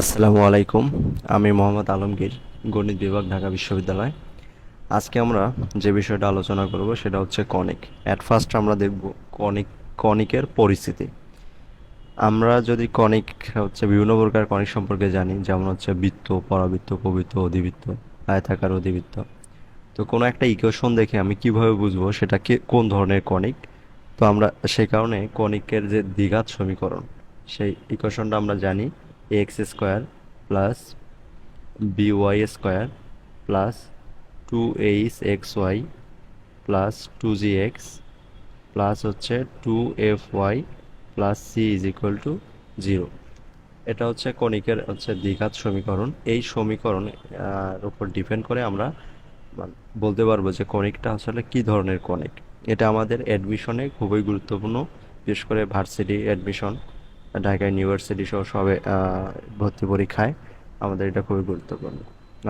আসসালামু আলাইকুম। আমি মোহাম্মদ আলমগীর, গণিত বিভাগ, ঢাকা বিশ্ববিদ্যালয়। আজকে আমরা যে বিষয়টা আলোচনা করব সেটা হচ্ছে কনিক। অ্যাট ফার্স্ট আমরা দেখব কনিক কনিকের পরিস্থিতি। আমরা যদি কনিক হচ্ছে বিভিন্ন প্রকার কনিক সম্পর্কে জানি, যেমন হচ্ছে বৃত্ত, পরাবৃত্ত, উপবৃত্ত, অধিবৃত্ত, আয়তাকার, অধিবৃত্ত। তো কোনো একটা ইকুয়েশন দেখে আমি কিভাবে বুঝবো সেটা কোন ধরনের কনিক। তো আমরা সেই কারণে কনিকের যে দ্বিঘাত সমীকরণ, সেই ইকুয়েশনটা আমরা জানি। X square plus b y square plus 2ax xy plus 2gx plus হচ্ছে 2fy plus c is equal to 0। এটা হচ্ছে কণিকের হচ্ছে দ্বিঘাত সমীকরণ। এই সমীকরণ উপর ডিপেন্ড করে আমরা বলতে পারবো যে কণিকটা আসলে কি ধরনের কণিক। এটা আমাদের অ্যাডমিশনে খুবই গুরুত্বপূর্ণ, বিশেষ করে ভার্সিটি অ্যাডমিশন, ঢাকা ইউনিভার্সিটি সহ সবে ভর্তি পরীক্ষায় আমাদের এটা খুবই গুরুত্বপূর্ণ।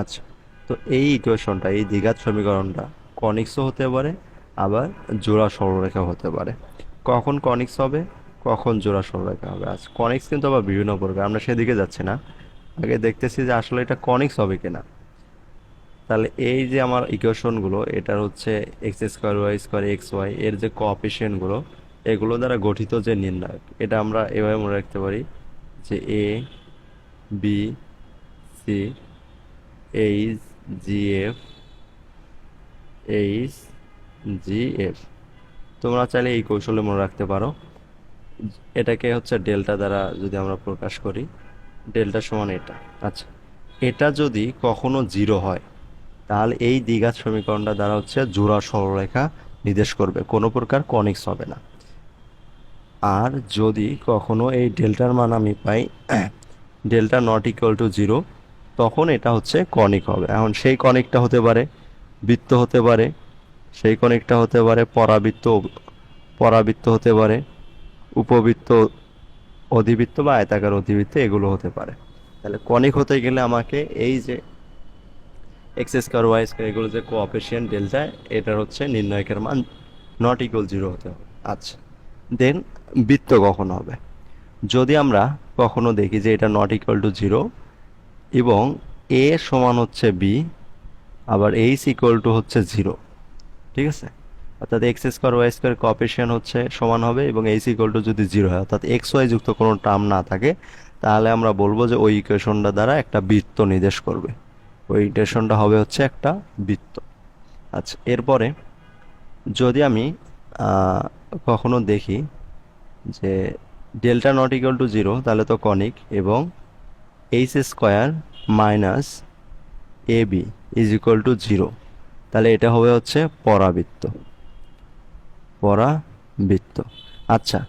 আচ্ছা, তো এই ইকুয়েশনটা, এই দ্বিঘাত সমীকরণটা কনিক্সও হতে পারে, আবার জোড়া সরলরেখা হতে পারে। কখন কনিক্স হবে, কখন জোড়া সরলরেখা হবে? আচ্ছা, কনিক্স কিন্তু আবার বিভিন্ন প্রকার, আমরা সেদিকে যাচ্ছি না। আগে দেখতেছি যে আসলে এটা কনিক্স হবে কিনা। তাহলে এই যে আমার ইকুয়েশনগুলো, এটার হচ্ছে x square y square x y এর যে কোঅফিসিয়েন্টগুলো, এগুলো দ্বারা গঠিত যে নির্ণায়ক, এটা আমরা এভাবে মনে রাখতে পারি যে A B C H G F H G F. তোমরা চাইলে এই কৌশলে মনে রাখতে পারো। এটাকে হচ্ছে ডেল্টা দ্বারা যদি আমরা প্রকাশ করি, ডেল্টা সমান এটা। আচ্ছা, এটা যদি কখনো জিরো হয়, তাহলে এই দ্বিঘাত সমীকরণটা দ্বারা হচ্ছে জোড়া সরলরেখা নির্দেশ করবে, কোনো প্রকার কনিক্স হবে না। আর যদি কখনো এই ডেল্টার মান আমি পাই delta not equal to zero, তখন এটা হচ্ছে কনিক হবে। এখন সেই কনিকটা হতে পারে বৃত্ত, হতে পারে সেই কনিকটা হতে পারে পরাবৃত্ত, পরাবৃত্ত হতে পারে উপবৃত্ত, অধিবৃত্ত বা আয়তাকার অধিবৃত্ত, এগুলো হতে পারে। তাহলে কনিক হতে গেলে আমাকে এই যে এক্স স্কোয়ার ওয়াই স্কোয়ার এগুলো যে কোঅফিসিয়েন্ট ডেল্টা, এটার হচ্ছে নির্ণায়কের মান নট ইকুয়াল জিরো হতে হবে। আচ্ছা, দেন বৃত্ত কখন হবে? যদি আমরা কখনো দেখি যে এটা নট ইকুয়াল টু জিরো এবং এ সমান হচ্ছে বি, আবার এইচ ইকুয়াল টু হচ্ছে জিরো, ঠিক আছে? অর্থাৎ x square y square coefficient হচ্ছে সমান হবে এবং এইচ ইকুয়াল টু যদি জিরো হয়, অর্থাৎ এক্স ওয়াই যুক্ত কোনো টার্ম না থাকে, তাহলে আমরা বলবো যে ওই ইকুয়েশনটা দ্বারা একটা বৃত্ত নির্দেশ করবে। ওই ইকুয়েশনটা হবে হচ্ছে একটা বৃত্ত। আচ্ছা, এরপরে যদি আমি আহ, কখনো দেখি যে delta not equal to zero, তাহলে তো কনিক, এবং h square minus a b is equal to zero, তাহলে এটা হবে হচ্ছে পরাবৃত্ত, পরাবৃত্ত। আচ্ছা,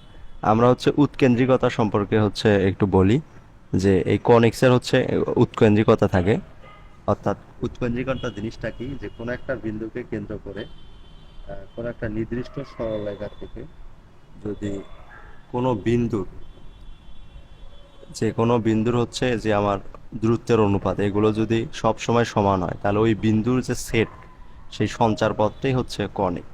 আমরা হচ্ছে উৎকেন্দ্রিকতা সম্পর্কে হচ্ছে একটু বলি যে এই কনিক্সের হচ্ছে উৎকেন্দ্রিকতা থাকে। অর্থাৎ উৎকেন্দ্রিকতা জিনিসটা কি, যে কোনো একটা বিন্দুকে কেন্দ্র করে কোনো একটা নির্দিষ্ট সরলরেখা থেকে যদি কোনো বিন্দুর, যে কোনো বিন্দুর হচ্ছে যে আমার দূরত্বের অনুপাত, এগুলো যদি সব সময় সমান হয়, তাহলে ওই বিন্দুর যে সেট, সেই সঞ্চার পথটাই হচ্ছে কনিক।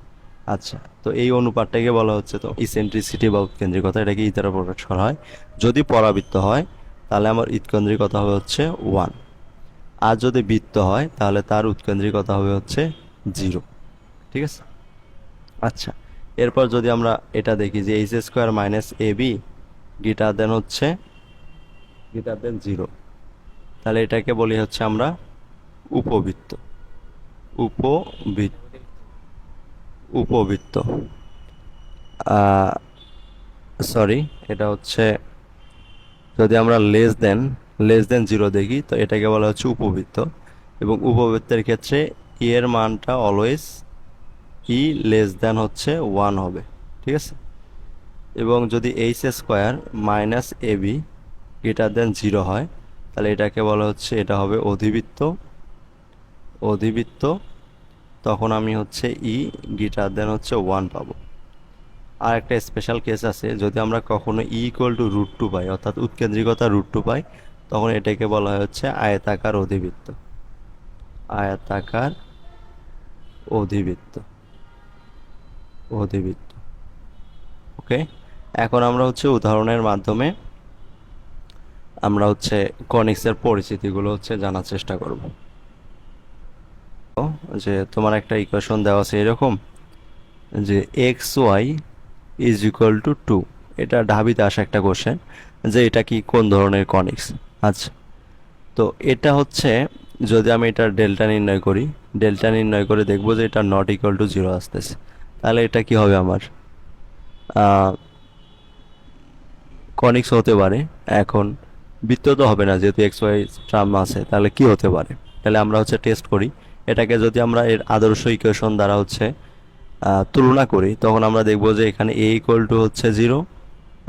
আচ্ছা, তো এই অনুপাতটাকে বলা হচ্ছে তো ইসেন্ট্রিসিটি বা উৎকেন্দ্রিকতা, এটাকে ই দ্বারা প্রকাশ করা হয়। যদি পরাবৃত্ত হয় তাহলে আমার উৎকেন্দ্রিকতা হবে হচ্ছে ওয়ান, আর যদি বৃত্ত হয় তাহলে তার উৎকেন্দ্রিকতা হবে হচ্ছে জিরো, ঠিক আছে? আচ্ছা, এরপর যদি আমরা এটা দেখি যে H square minus a B greater than হচ্ছে গ্রেটার দেন জিরো, তাহলে এটাকে বলি হচ্ছে আমরা উপবৃত্ত, উপবৃত্ত, উপবৃত্ত। সরি, এটা হচ্ছে যদি আমরা লেস দেন জিরো দেখি, তো এটাকে বলা হচ্ছে উপবৃত্ত। এবং উপবৃত্তের ক্ষেত্রে ই এর মানটা অলওয়েজ ই লেস দেন হচ্ছে ওয়ান হবে, ঠিক আছে? এবং যদি H square minus a B greater than zero হয়, তাহলে এটাকে বলা হচ্ছে, এটা হবে অধিবৃত্ত, অধিবৃত্ত। তখন আমি হচ্ছে ই গ্রেটার দেন হচ্ছে ওয়ান পাবো। আর একটা স্পেশাল কেস আছে, যদি আমরা কখনো e equal to root two পাই, অর্থাৎ উৎকেন্দ্রিকতা রুট টু পাই, তখন এটাকে বলা হয় হচ্ছে আয়তাকার অধিবৃত্ত, আয়তাকার অধিবৃত্ত, অধিবৃত্ত। ওকে, এখন আমরা হচ্ছে উদাহরণের মাধ্যমে আমরা হচ্ছে কনিক্সের পরিচিতিগুলো হচ্ছে জানার চেষ্টা করব। যে তোমার একটা ইকুয়েশন দেওয়া আছে এরকম, যে x y is equal to two. এটা ঢাবিতে আসা একটা কোশ্চেন, যে এটা কি কোন ধরনের কনিক্স। আচ্ছা, তো এটা হচ্ছে, যদি আমি এটা ডেল্টা নির্ণয় করি, ডেল্টা নির্ণয় করে দেখবো যে এটা নট ইকুয়াল টু জিরো আসতেছে, তাহলে এটা কি হবে আমার কনিক্স হতে পারে। এখন বৃত্ত তো হবে না, যেহেতু এক্স ওয়াই টার্ম আছে, তাহলে কি হতে পারে। তাহলে আমরা হচ্ছে টেস্ট করি এটাকে, যদি আমরা এর আদর্শ ইকুয়েশন দ্বারা হচ্ছে তুলনা করি, তখন আমরা দেখবো যে এখানে এ ইকুয়াল টু হচ্ছে জিরো,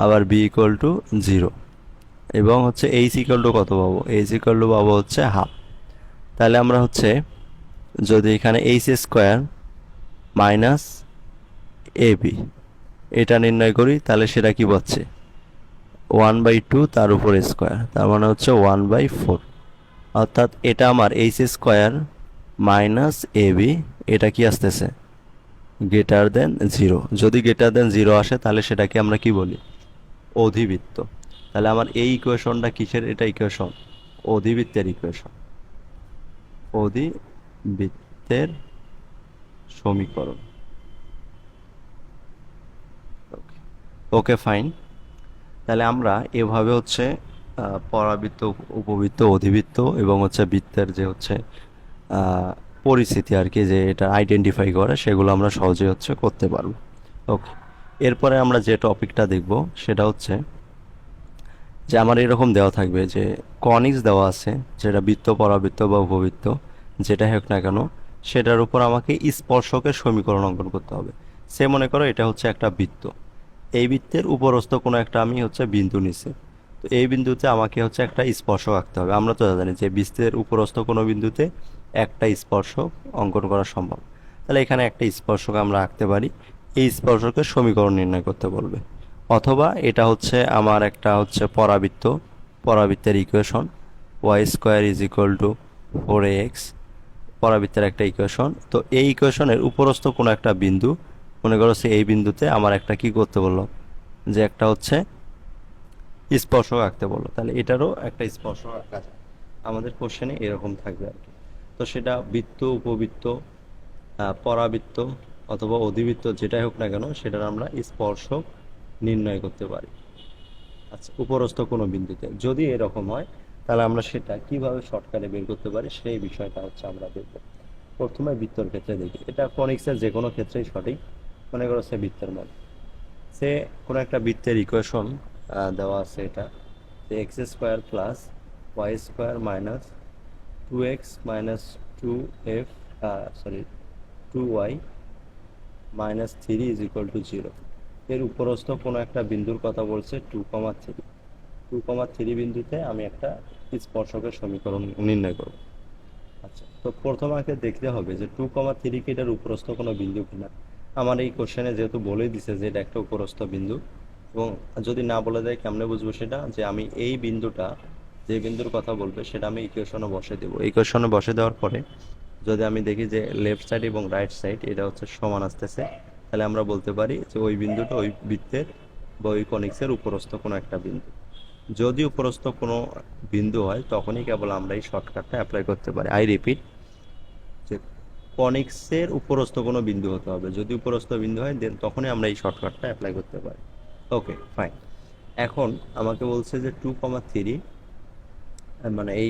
আবার বি ইকুয়াল টু জিরো, এবং হচ্ছে এইচ ইকুয়াল টু কত পাবো, এইচ ইকুয়াল টু পাবো হচ্ছে হাফ। তাহলে আমরা হচ্ছে যদি এখানে H square minus a B এটা নির্ণয় করি, তাহলে সেটা কি পাচ্ছে, 1/2 তার উপর স্কোয়ার, তার মানে হচ্ছে 1/4। অর্থাৎ এটা আমার H square minus a B, এটা কি আসতেছে, গ্রেটার দেন জিরো। যদি গ্রেটার দেন জিরো আসে, তাহলে সেটাকে আমরা কি বলি, অধিবৃত্ত। তাহলে আমার এই ইকুয়েশনটা কিসের, এটা ইকুয়েশন অধিবৃত্তের ইকুয়েশন, অধিবৃত্তের সমীকরণ। Okay fine. তাহলে আমরা এভাবে হচ্ছে পরাবৃত্ত, উপবৃত্ত, অধিবৃত্ত এবং হচ্ছে বৃত্তের যে হচ্ছে পরিস্থিতি আর কি, যে এটা আইডেন্টিফাই করে, সেগুলো আমরা সহজে হচ্ছে করতে পারবো। ওকে, এরপরে আমরা যে টপিকটা দেখব সেটা হচ্ছে যে আমার এরকম দেওয়া থাকবে যে কনিক্স দেওয়া আছে, যেটা বৃত্ত, পরাবৃত্ত বা উপবৃত্ত যেটা হোক না কেন, সেটার উপর আমাকে স্পর্শকের সমীকরণ অঙ্কন করতে হবে। সে মনে করো এটা হচ্ছে একটা বৃত্ত, এই বৃত্তের উপরস্থ কোনো একটা আমি হচ্ছে বিন্দু নিছি, তো এই বিন্দুতে আমাকে হচ্ছে একটা স্পর্শক আঁকতে হবে। আমরা তো জানি যে বৃত্তের উপরস্থ কোনো বিন্দুতে একটা স্পর্শক অঙ্কন করা সম্ভব। তাহলে এখানে একটা স্পর্শক আমরা আঁকতে পারি, এই স্পর্শকের সমীকরণ নির্ণয় করতে বলবে। অথবা এটা হচ্ছে আমার একটা হচ্ছে পরাবৃত্ত, পরাবৃত্তের equation y square is equal to 4ax, পরাবৃত্তের একটা ইকুয়েশন। তো এই ইকুয়েশনের উপরস্থ কোনো একটা বিন্দু, মনে করো সে এই বিন্দুতে আমার একটা কি করতে বললো, যে একটা হচ্ছে স্পর্শক আঁকতে বললো, তাহলে এটারও একটা স্পর্শক আঁকা যায়। আমাদের কোশ্চেনে এরকম থাকবে আর কি। তো সেটা বৃত্ত, উপবৃত্ত, পরাবৃত্ত অথবা অধিবৃত্ত যেটাই হোক না কেন, সেটার আমরা স্পর্শক নির্ণয় করতে পারি। আচ্ছা, উপরস্থ কোনো বিন্দুতে যদি এরকম হয়, তাহলে আমরা সেটা কিভাবে শর্টকাটে বের করতে পারি, সেই বিষয়টা হচ্ছে আমরা দেখব। প্রথমে বৃত্তর ক্ষেত্রে দেখি, এটা কনিক্সের যে কোনো ক্ষেত্রেই সঠিক। মনে করো সে বৃত্তের মান, সে কোনো একটা বৃত্তের ইকুয়েশন দেওয়া আছে, এটা যে x square plus y square minus 2x minus 2f, sorry 2y minus 3 is equal to zero. এর উপরস্থ কোনো একটা বিন্দুর কথা বলছে 2,3, 2,3 বিন্দুতে আমি একটা স্পর্শকের সমীকরণ নির্ণয় করব। আচ্ছা, তো প্রথমে আমাকে দেখতে হবে যে 2,3 কি এটার উপরস্থ কোনো বিন্দু কিনা। আমার এই কোশ্চেনে যেহেতু বলেই দিছে যে এটা একটা উপরস্থ বিন্দু, এবং যদি না বলে দেয় কেমনে বুঝবো সেটা, যে আমি এই বিন্দুটা, যে বিন্দুর কথা বলবে সেটা আমি ইকুয়েশনে বসে দেবো। ইকুয়েশনে বসে দেওয়ার পরে যদি আমি দেখি যে লেফট সাইড এবং রাইট সাইড এটা হচ্ছে সমান আসতেছে, তাহলে আমরা বলতে পারি যে ওই বিন্দুটা ওই বৃত্তের বা ওই কনিক্সের উপরস্থ কোনো একটা বিন্দু। যদি উপরস্থ কোনো বিন্দু হয়, তখনই কেবল আমরা এই শর্টকাটটা অ্যাপ্লাই করতে পারি। আই রিপিট, যে কনিক্সের উপরস্থ কোনো বিন্দু হতে হবে, যদি উপরস্থ বিন্দু হয় দেন তখনই আমরা এই শর্টকাটটা অ্যাপ্লাই করতে পারি। Okay fine. এখন আমাকে বলছে যে 2,3, মানে এই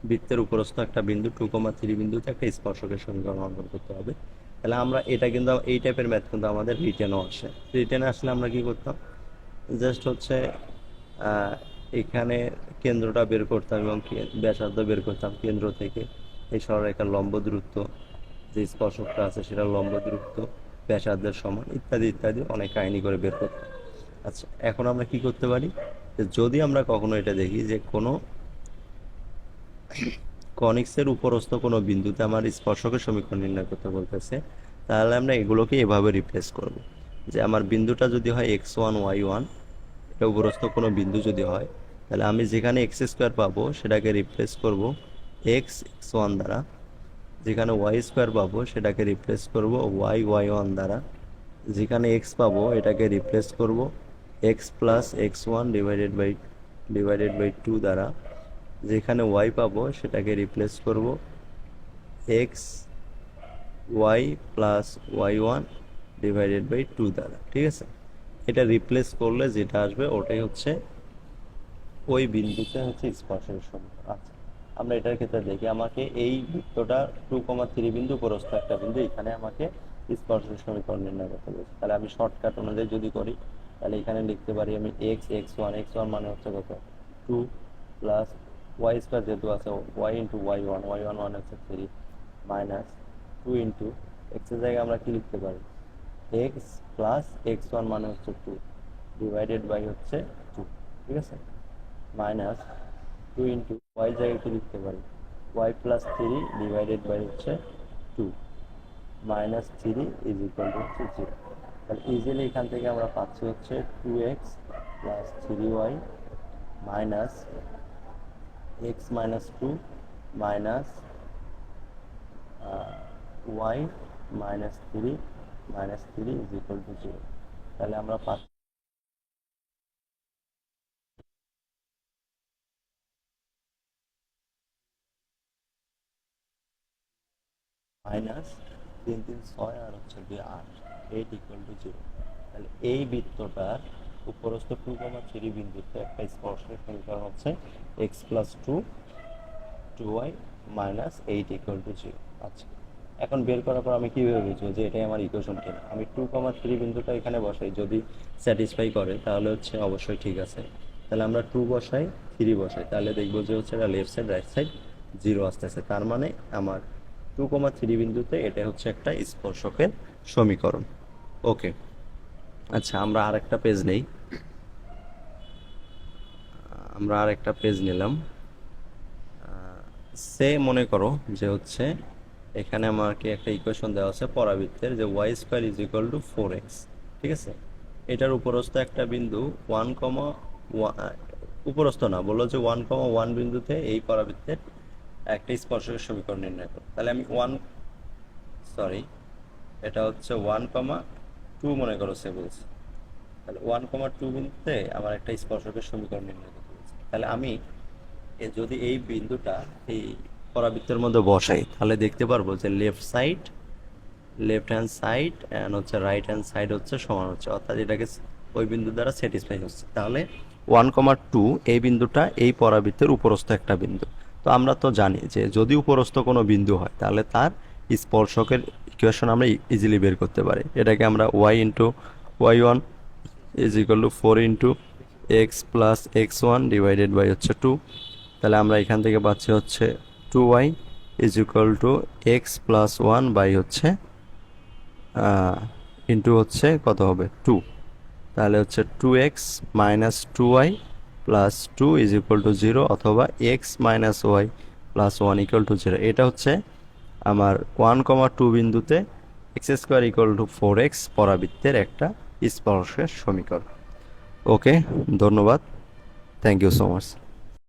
বৃত্তের উপরস্থ একটা বিন্দু 2,3 বিন্দুতে একটা স্পর্শকের সমীকরণ অঙ্কন করতে হবে। তাহলে আমরা এটা কিন্তু, এই টাইপের ম্যাথ কিন্তু আমাদের রিটেনও আসে। রিটেনে আসলে আমরা কি করতাম, জাস্ট হচ্ছে এখানে কেন্দ্রটা বের করতাম এবং ব্যাসার্ধ বের করতাম। কেন্দ্র থেকে এই সরলরেখার লম্ব দূরত্ব, যে স্পর্শকটা আছে সেটা লম্ব দূরত্ব ব্যাসার্ধের সমান, ইত্যাদি ইত্যাদি অনেক কাহিনী করে বের করতাম। আচ্ছা, এখন আমরা কি করতে পারি, যে যদি আমরা কখনো এটা দেখি যে কোনো কনিক্সের উপরস্থ কোনো বিন্দুতে আমার স্পর্শকের সমীকরণ নির্ণয় করতে বলতেছে, তাহলে আমরা এগুলোকে এভাবে রিপ্লেস করব। যে আমার বিন্দুটা যদি হয় x1 y1, এটা উপরস্থ কোনো বিন্দু যদি হয়, তাহলে আমি যেখানে এক্স স্কোয়ার পাবো সেটাকে রিপ্লেস করব x1 দ্বারা, যেখানে ওয়াই স্কোয়ার পাবো সেটাকে রিপ্লেস করব y1 দ্বারা, যেখানে এক্স পাবো এটাকে রিপ্লেস করব x plus x1 divided by divided by 2 দ্বারা, যেখানে ওয়াই পাবো সেটাকে রিপ্লেস করব x y plus y one divided by 2 দ্বারা। ঠিক আছে, এটা রিপ্লেস করলে যেটা আসবে ওটাই হচ্ছে ওই বিন্দুতে হচ্ছে স্পর্শের সমীকরণ। আচ্ছা, আমরা এটার ক্ষেত্রে দেখি, আমাকে এই বৃত্তটা 2,3 বিন্দু প্রস্থ একটা বিন্দু, এখানে আমাকে স্পর্শের সমীকরণ নির্ণয় করতে বলছে। তাহলে আমি শর্টকাট অনুযায়ী যদি করি, তাহলে এখানে লিখতে পারি আমি এক্স ওয়ান মানে হচ্ছে কত 2 প্লাস ওয়াই স্কোয়ার যেহেতু আছে ওয়াই ইন্টু ওয়াই ওয়ান মানে হচ্ছে 3 মাইনাস 2 ইন্টু এক্সের জায়গায় আমরা কি লিখতে পারি এক্স প্লাস এক্স ওয়ান মানে হচ্ছে 2 ডিভাইডেড বাই হচ্ছে 2। ঠিক আছে, মাইনাস 2 ইন্টু ওয়াই জায়গায় কি লিখতে পারি ওয়াই প্লাস 3 ডিভাইডেড বাই হচ্ছে 2 মাইনাস 3 ইজ ইকুয়াল টু হচ্ছে 0। তাহলে ইজিলি এখান থেকে আমরা পাচ্ছি হচ্ছে 2x plus 3y minus x minus 2 minus y minus 3 is equal to 0। তাহলে আমরা পাচ্ছি মাইনাস 3 3 6 আর হচ্ছে 2 8 8 ইকুয়াল টু 0। তাহলে এই বৃত্তটার উপরস্থ 2,3 বিন্দুতে একটা স্পর্শের সমীকরণ হচ্ছে x plus 2 minus 8 equal to 0। আচ্ছা, এখন বের করার পর আমি কিভাবে বুঝবো যে এটাই আমার ইকুয়েশন কিনা? আমি 2,3 বিন্দুটা এখানে বসাই, যদি স্যাটিসফাই করে তাহলে হচ্ছে অবশ্যই ঠিক আছে। তাহলে আমরা 2 বসাই 3 বসাই, তাহলে দেখবো যে হচ্ছে এটা লেফট সাইড রাইট সাইড 0 আসতেছে। তার মানে আমার 2,3 বিন্দুতে এটা হচ্ছে একটা স্পর্শকের সমীকরণ। ওকে, আচ্ছা আমরা আরেকটা পেজ নেই, আমরা আরেকটা পেজ নিলাম। সে মনে করো যে হচ্ছে এখানে আমাকে একটা ইকুয়েশন দেওয়া আছে পরাবৃত্তের, যে y square is equal to 4x। ঠিক আছে, এটার উপরস্থ একটা বিন্দু 1, উপরস্থ না, বললো যে 1,1 বিন্দুতে এই পরাবৃত্তের একটা স্পর্শকের সমীকরণ নির্ণয় করো। তাহলে আমি এটা হচ্ছে 1,2 মনে করো সে বলছে। তাহলে 1,2 বিন্দুতে আমার একটা স্পর্শকের সমীকরণ নির্ণয় করতে বলছে। তাহলে আমি যদি এই বিন্দুটা এই পরাবৃত্তের মধ্যে বসাই, তাহলে দেখতে পারবো যে লেফট হ্যান্ড সাইড অ্যান্ড হচ্ছে রাইট হ্যান্ড সাইড হচ্ছে সমান হচ্ছে, অর্থাৎ এটাকে ওই বিন্দু দ্বারা স্যাটিসফাই হচ্ছে। তাহলে 1,2 এই বিন্দুটা এই পরাবৃত্তের উপরস্থ একটা বিন্দু। তো আমরা তো জানি যে যদি উপরস্থ কোনো বিন্দু হয় তাহলে তার স্পর্শকের ইকুয়েশন আমরা ইজিলি বের করতে পারি। এটাকে আমরা y into y one is equal to 4 into x plus x1 divided by হচ্ছে 2। তাহলে আমরা এখান থেকে পাচ্ছি হচ্ছে 2y is equal to x plus 1 by হচ্ছে ইন্টু হচ্ছে কত হবে 2। তাহলে হচ্ছে 2x minus 2y plus 2 is equal to 0, অথবা x minus y plus 1 equal to 0। এটা হচ্ছে আমার 1,2 বিন্দুতে x square equal to 4x পরাবৃত্তের একটা স্পর্শের সমীকরণ। ওকে, ধন্যবাদ, থ্যাংক ইউ সো মাচ।